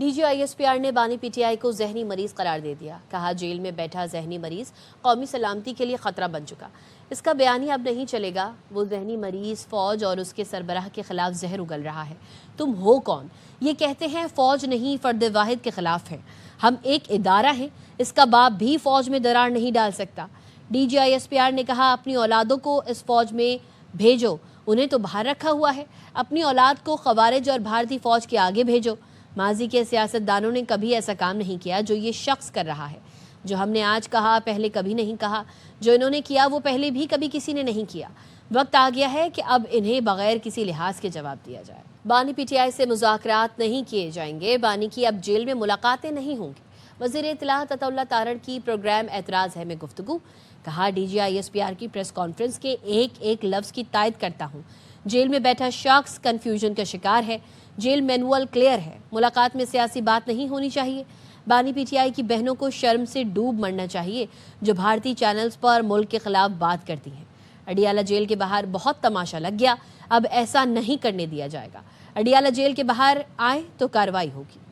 D G I S P R نے بانی P T I کو ذہنی مریض قرار دے دیا. کہا جیل میں بیٹھا ذہنی مریض قومی سلامتی کے لیے خطرہ بن چکا. اس کا بیانیہ اب نہیں چلے گا. وہ ذہنی مریض فوج اور اس کے سربراہ کے خلاف زہر اگل رہا ہے. تم ہو کون؟ یہ کہتے ہیں فوج نہیں فرد واحد کے خلاف ہے. ہم ایک ادارہ ہیں. اس کا باپ بھی فوج میں درار نہیں ڈال سکتا. D G I S P R نے کہا اپنی اولادوں کو اس فوج میں بھیجو. انہیں تو باہر رکھا ہوا ہے. اپنی اولاد کو خوارج اور بھارتی فوج کے آگے بھیجو. ماضی کے سیاستدانوں نے کبھی ایسا کام نہیں کیا جو یہ شخص کر رہا ہے. جو ہم نے آج کہا پہلے کبھی نہیں کہا. جو انہوں نے کیا وہ پہلے بھی کبھی کسی نے نہیں کیا. وقت آ گیا ہے کہ اب انہیں بغیر کسی لحاظ کے جواب دیا جائے. بانی پی ٹی آئی سے مذاکرات نہیں کیے جائیں گے. بانی کی اب جیل میں ملاقاتیں نہیں ہوں گی. وزیر اطلاعات عطا اللہ تارڑ کی پروگرام اعتراض ہے میں گفتگو. کہا D G I S P R کی پریس کانفرنس کے ایک ایک لفظ کی تائید کرتا ہوں. جیل میں بیٹھا شخص کنفیوژن کا شکار ہے. جیل مینول کلیئر ہے. ملاقات میں سیاسی بات نہیں ہونی چاہیے. بانی پی ٹی آئی کی بہنوں کو شرم سے ڈوب مرنا چاہیے جو بھارتی چینلز پر ملک کے خلاف بات کرتی ہیں. اڈیالہ جیل کے باہر بہت تماشا لگ گیا. اب ایسا نہیں کرنے دیا جائے گا. اڈیالہ جیل کے باہر آئے تو کارروائی ہوگی.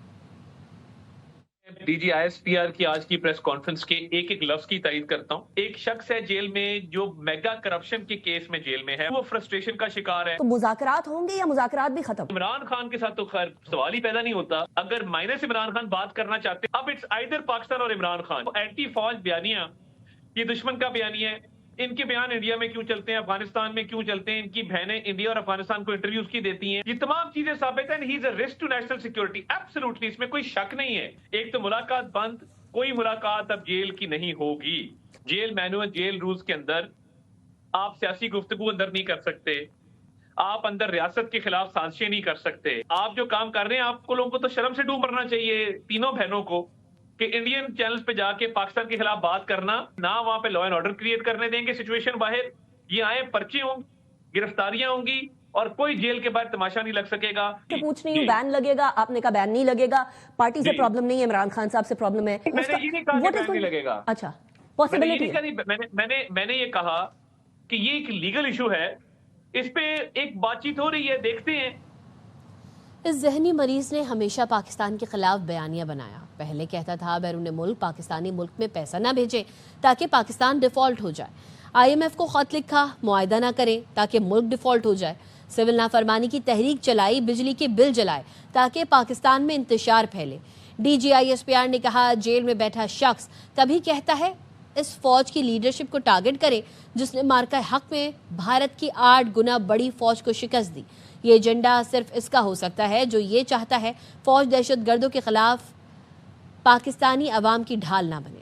D G I S P R کی آج کی پریس کانفرنس کے ایک ایک لفظ کی تائید کرتا ہوں. ایک شخص ہے جیل میں جو میگا کرپشن کے کیس میں جیل میں ہے. وہ فرسٹریشن کا شکار ہے. تو مذاکرات ہوں گے یا مذاکرات بھی ختم؟ عمران خان کے ساتھ تو خیر سوال ہی پیدا نہیں ہوتا. اگر مائنس عمران خان بات کرنا چاہتے اب اٹس آئیدر پاکستان اور عمران خان. اینٹی فوج بیانیہ یہ دشمن کا بیانیہ ہے. ان کے بیان انڈیا میں کیوں چلتے ہیں, افغانستان میں کیوں چلتے ہیں, ان کی بہنیں انڈیا اور افغانستان کو انٹرویوز کی دیتی ہیں. یہ تمام چیزیں ثابت ہیں. He is a risk to national security. Absolutely اس میں کوئی شک نہیں ہے. ایک تو ملاقات بند, کوئی ملاقات اب جیل کی نہیں ہوگی. جیل مینول جیل رولز کے اندر آپ سیاسی گفتگو اندر نہیں کر سکتے. آپ اندر ریاست کے خلاف سازشیں نہیں کر سکتے. آپ جو کام کر رہے ہیں آپ کو لوگوں کو تو شرم سے ڈوب مرنا چاہیے تینوں بہنوں کو کہ انڈین چینلز پہ جا کے پاکستان کے خلاف بات کرنا نہ وہاں پہ لا اینڈ آرڈر کریٹ کرنے دیں گے سچویشن باہر. یہ آئے پرچے ہوں, گرفتاریاں ہوں گی اور کوئی جیل کے باہر تماشا نہیں لگ سکے گا. پوچھ رہی ہوں بین لگے گا, آپ نے کہا بین نہیں لگے گا. پارٹی سے پرابلم نہیں ہے, عمران خان صاحب سے پرابلم ہے. میں نے یہ نہیں کہا کہ بین نہیں لگے گا. اچھا پاسبلٹی میں نے یہ کہا کہ یہ ایک لیگل ایشو ہے, اس پہ ایک بات چیت ہو رہی ہے, دیکھتے ہیں. اس ذہنی مریض نے ہمیشہ پاکستان کے خلاف بیانیہ بنایا. پہلے کہتا تھا بیرون ملک پاکستانی ملک میں پیسہ نہ بھیجیں تاکہ پاکستان ڈیفالٹ ہو جائے. آئی ایم ایف کو خط لکھا معاہدہ نہ کریں تاکہ ملک ڈیفالٹ ہو جائے. سول نافرمانی کی تحریک چلائی, بجلی کے بل جلائے تاکہ پاکستان میں انتشار پھیلے. D G I S P R نے کہا جیل میں بیٹھا شخص کبھی کہتا ہے اس فوج کی لیڈرشپ کو ٹارگٹ کرے جس نے مارکہ حق میں بھارت کی 8 گنا بڑی فوج کو شکست دی. یہ ایجنڈا صرف اس کا ہو سکتا ہے جو یہ چاہتا ہے فوج دہشت گردوں کے خلاف پاکستانی عوام کی ڈھال نہ بنے.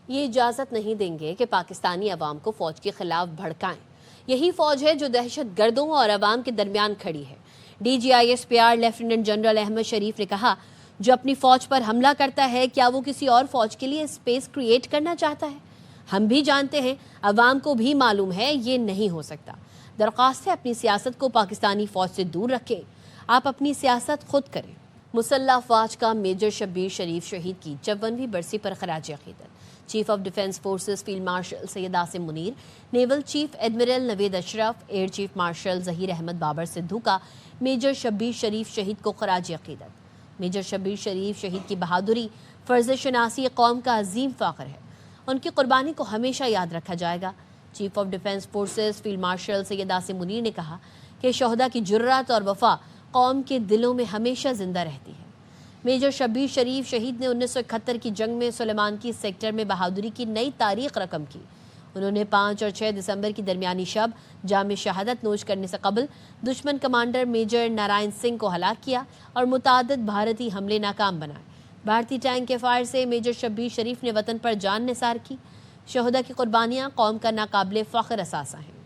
یہ اجازت نہیں دیں گے کہ پاکستانی عوام کو فوج کے خلاف بھڑکائیں. یہی فوج ہے جو دہشت گردوں اور عوام کے درمیان کھڑی ہے. D G I S P R lieutenant general Ahmed Sharif نے کہا جو اپنی فوج پر حملہ کرتا ہے کیا وہ کسی اور فوج کے لیے اسپیس کریٹ کرنا چاہتا ہے؟ ہم بھی جانتے ہیں, عوام کو بھی معلوم ہے یہ نہیں ہو سکتا. درخواست ہے اپنی سیاست کو پاکستانی فوج سے دور رکھیں. آپ اپنی سیاست خود کریں. مسلح افواج کا میجر شبیر شریف شہید کی 54ویں برسی پر خراج عقیدت. Chief of defence forces field marshal Syed Asim Munir, naval chief admiral Naveed Ashraf, air chief marshal Zaheer Ahmed Babar Sidhu کا میجر شبیر شریف شہید کو خراج عقیدت. میجر شبیر شریف شہید کی بہادری, فرض شناسی قوم کا عظیم فخر ہے. ان کی قربانی کو ہمیشہ یاد رکھا جائے گا. Chief of defence forces field marshal Syed Asim Munir نے کہا کہ شہداء کی جرات اور وفا قوم کے دلوں میں ہمیشہ زندہ رہتی ہے. میجر شبیر شریف شہید نے 1971 کی جنگ میں سلیمان کی سیکٹر میں بہادری کی نئی تاریخ رقم کی. انہوں نے 5 اور 6 دسمبر کی درمیانی شب جام شہادت نوش کرنے سے قبل دشمن کمانڈر میجر نارائن سنگھ کو ہلاک کیا اور متعدد بھارتی حملے ناکام بنائے. بھارتی ٹینک کے فائر سے میجر شبیر شریف نے وطن پر جان نثار کی. شہداء کی قربانیاں قوم کا ناقابل فخر اثاثہ ہیں.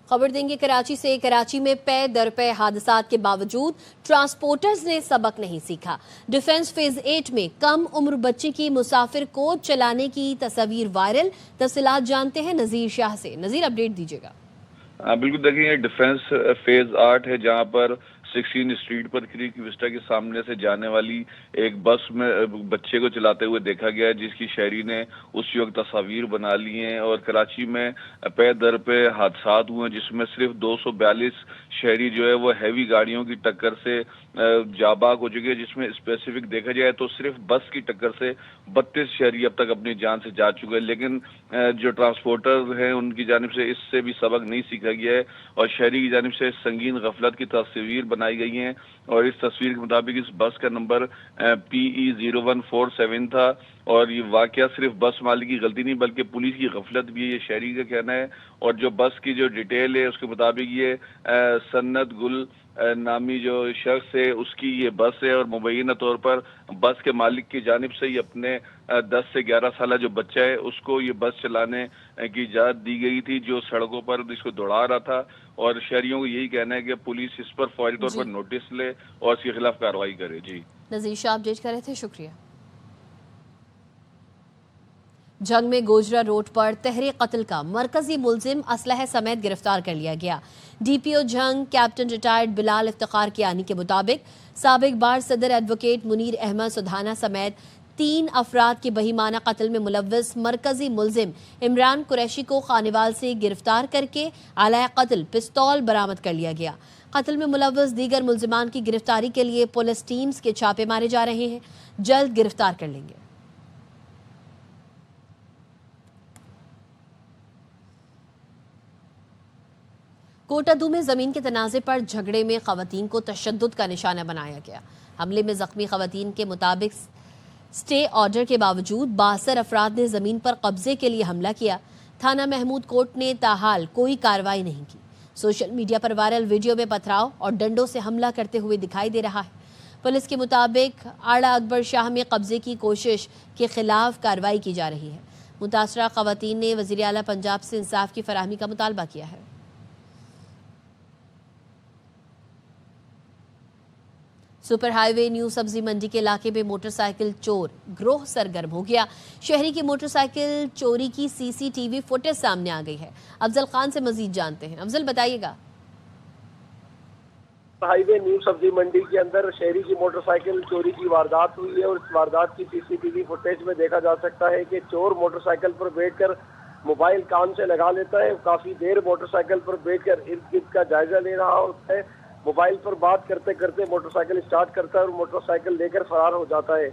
خبر دیں گے کراچی سے. کراچی میں پے در پے حادثات کے باوجود ٹرانسپورٹرز نے سبق نہیں سیکھا. ڈیفنس فیز 8 میں کم عمر بچے کی مسافر کوچ چلانے کی تصاویر وائرل. تفصیلات جانتے ہیں نذیر شاہ سے. نذیر اپڈیٹ دیجیے گا. بالکل دیکھیں یہ ڈیفنس فیز 8 ہے جہاں پر 16 اسٹریٹ پر کریک وسٹا کے سامنے سے جانے والی ایک بس میں بچے کو چلاتے ہوئے دیکھا گیا جس کی شہری نے اسی وقت تصاویر بنا لی ہیں. اور کراچی میں پے در پہ حادثات ہوئے ہیں جس میں صرف 242 شہری جو ہے وہ ہیوی گاڑیوں کی ٹکر سے جاباگ ہو چکی ہے، جس میں اسپیسیفک دیکھا جائے تو صرف بس کی ٹکر سے 32 شہری اب تک اپنی جان سے جا چکے ہیں، لیکن جو ٹرانسپورٹر ہیں ان کی جانب سے اس سے بھی سبق نہیں سیکھا گیا ہے اور شہری کی جانب سے سنگین غفلت کی تصویر بنائی گئی ہیں، اور اس تصویر کے مطابق اس بس کا نمبر PE0147 تھا، اور یہ واقعہ صرف بس مالک کی غلطی نہیں بلکہ پولیس کی غفلت بھی ہے، یہ شہری کا کہنا ہے۔ اور جو بس کی جو ڈیٹیل ہے اس کے مطابق یہ سنت گل نامی جو شخص ہے اس کی یہ بس ہے، اور مبینہ طور پر بس کے مالک کی جانب سے یہ اپنے 10 سے 11 سالہ جو بچہ ہے اس کو یہ بس چلانے کی اجازت دی گئی تھی، جو سڑکوں پر اس کو دوڑا رہا تھا، اور شہریوں کو یہی کہنا ہے کہ پولیس اس پر فوری طور پر نوٹس لے اور اس کے خلاف کارروائی کرے۔ جی نذیر شاہ اپڈیٹ کر رہے تھے، شکریہ۔ جنگ میں گوجرا روڈ پر تحریک قتل کا مرکزی ملزم اسلحے سمیت گرفتار کر لیا گیا۔ ڈی پی او جنگ کیپٹن ریٹائرڈ بلال افتخار کیانی کے مطابق سابق بار صدر ایڈوکیٹ منیر احمد سدھانا سمیت 3 افراد کے بہیمانہ قتل میں ملوث مرکزی ملزم عمران قریشی کو خانیوال سے گرفتار کر کے آلہ قتل پستول برآمد کر لیا گیا۔ قتل میں ملوث دیگر ملزمان کی گرفتاری کے لیے پولیس ٹیمز کے چھاپے مارے جا رہے ہیں، جلد گرفتار کر لیں گے۔ کوٹادو میں زمین کے تنازع پر جھگڑے میں خواتین کو تشدد کا نشانہ بنایا گیا۔ حملے میں زخمی خواتین کے مطابق سٹے آرڈر کے باوجود 62 افراد نے زمین پر قبضے کے لیے حملہ کیا۔ تھانہ محمود کوٹ نے تاحال کوئی کارروائی نہیں کی۔ سوشل میڈیا پر وائرل ویڈیو میں پتھراؤ اور ڈنڈوں سے حملہ کرتے ہوئے دکھائی دے رہا ہے۔ پولیس کے مطابق آڑا اکبر شاہ میں قبضے کی کوشش کے خلاف کارروائی کی جا رہی ہے۔ متاثرہ خواتین نے وزیر اعلیٰ پنجاب سے انصاف کی فراہمی کا مطالبہ کیا ہے۔ سپر ہائی وے نیو سبزی منڈی کے علاقے میں موٹر سائیکل چور گروہ سرگرم ہو گیا۔ شہری کی موٹر سائیکل چوری کی CCTV فوٹیج سامنے آ گئی ہے۔ افضل خان سے مزید جانتے ہیں۔ افضل بتائیے گا۔ ہائی وے نیو سبزی منڈی کے اندر شہری کی موٹر سائیکل چوری کی واردات ہوئی ہے، اور اس واردات کی CCTV فوٹیج میں دیکھا جا سکتا ہے کہ چور موٹر سائیکل پر بیٹھ کر موبائل کان سے لگا لیتا ہے، کافی دیر موٹر سائیکل پر بیٹھ کر ارد گرد کا جائزہ لے رہا ہوتا ہے، موبائل پر بات کرتے کرتے موٹر سائیکل اسٹارٹ کرتا ہے اور موٹر سائیکل لے کر فرار ہو جاتا ہے۔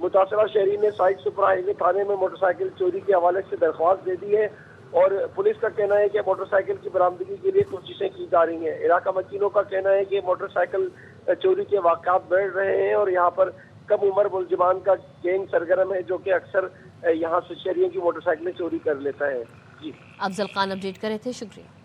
متاثرہ شہری نے سائٹ سپر ہائی وے تھانے میں موٹر سائیکل چوری کے حوالے سے درخواست دے دی ہے، اور پولیس کا کہنا ہے کہ موٹر سائیکل کی برآمدگی کے لیے کوششیں کی جا رہی ہیں۔ علاقہ وکیلوں کا کہنا ہے کہ موٹر سائیکل چوری کے واقعات بڑھ رہے ہیں، اور یہاں پر کم عمر ملزمان کا گینگ سرگرم ہے جو کہ اکثر یہاں سے شہریوں کی موٹر سائیکلیں چوری کر لیتا ہے۔ جی افضل خان اپڈیٹ کر رہے تھے، شکریہ۔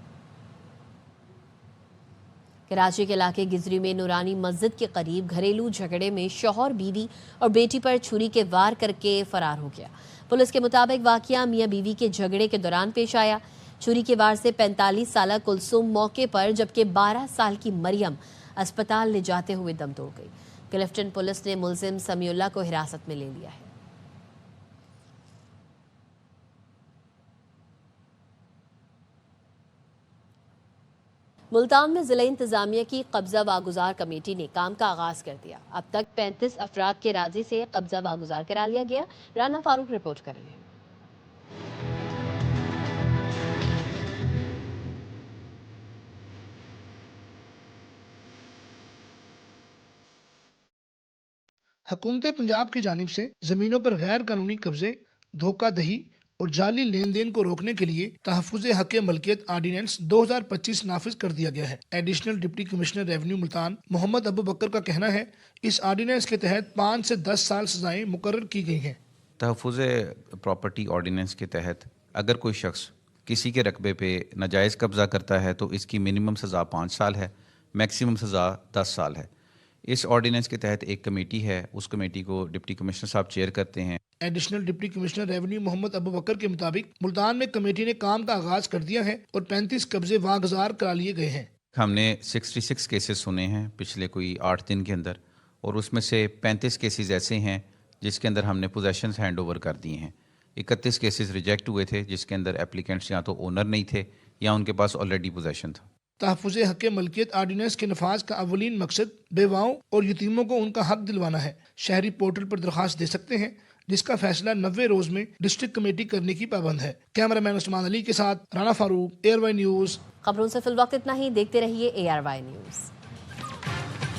کراچی کے علاقے گزری میں نورانی مسجد کے قریب گھریلو جھگڑے میں شوہر بیوی اور بیٹی پر چھری کے وار کر کے فرار ہو گیا۔ پولیس کے مطابق واقعہ میاں بیوی کے جھگڑے کے دوران پیش آیا۔ چھری کے وار سے 45 سالہ کلثوم موقع پر جبکہ 12 سال کی مریم اسپتال لے جاتے ہوئے دم توڑ گئی۔ کلفٹن پولیس نے ملزم سمیع اللہ کو حراست میں لے لیا ہے۔ ملتان میں ضلع انتظامیہ کی قبضہ واگزار کمیٹی نے کام کا آغاز کر دیا۔ اب تک 35 افراد کے راضی سے قبضہ واگزار کرا لیا گیا۔ رانا فاروق رپورٹ کر رہے ہیں۔ حکومت پنجاب کی جانب سے زمینوں پر غیر قانونی قبضے، دھوکہ دہی اور جعلی لین دین کو روکنے کے لیے تحفظ حق ملکیت آرڈیننس 2025 نافذ کر دیا گیا ہے۔ Additional deputy commissioner revenue Multan Muhammad Abu Bakr کا کہنا ہے اس آرڈیننس کے تحت 5 سے 10 سال سزائیں مقرر کی گئی ہیں۔ تحفظ پراپرٹی آرڈیننس کے تحت اگر کوئی شخص کسی کے رقبے پہ ناجائز قبضہ کرتا ہے تو اس کی منیمم سزا 5 سال ہے، میکسیمم سزا 10 سال ہے۔ اس آرڈیننس کے تحت ایک کمیٹی ہے، اس کمیٹی کو ڈپٹی کمشنر صاحب چیئر کرتے ہیں۔ ایڈیشنل ڈپٹی کمشنر ریونیو محمد ابو بکر کے مطابق ملتان میں کمیٹی نے کام کا آغاز کر دیا ہے اور 35 قبضے واگزار کرا لیے گئے ہیں۔ ہم نے 66 کیسز سنے ہیں پچھلے کوئی 8 دن کے اندر، اور اس میں سے 35 کیسز ایسے ہیں جس کے اندر ہم نے پوزیشنز ہینڈ اوور کر دیے ہیں۔ 31 کیسز ریجیکٹ ہوئے تھے جس کے اندر اپلیکینٹس یا تو اونر نہیں تھے یا ان کے پاس آلریڈی پوزیشن تھا۔ تحفظ حق ملکیت آرڈیننس کے نفاذ کا اولین مقصد بیواؤں اور یتیموں کو ان کا حق دلوانا ہے۔ شہری پورٹل پر درخواست دے سکتے ہیں جس کا فیصلہ 90 روز میں ڈسٹرکٹ کمیٹی کرنے کی پابند ہے۔ کیمرہ مین عثمان علی کے ساتھ رانا فاروق، ARY نیوز۔ خبروں سے فی الوقت اتنا ہی، دیکھتے رہیے ARY نیوز۔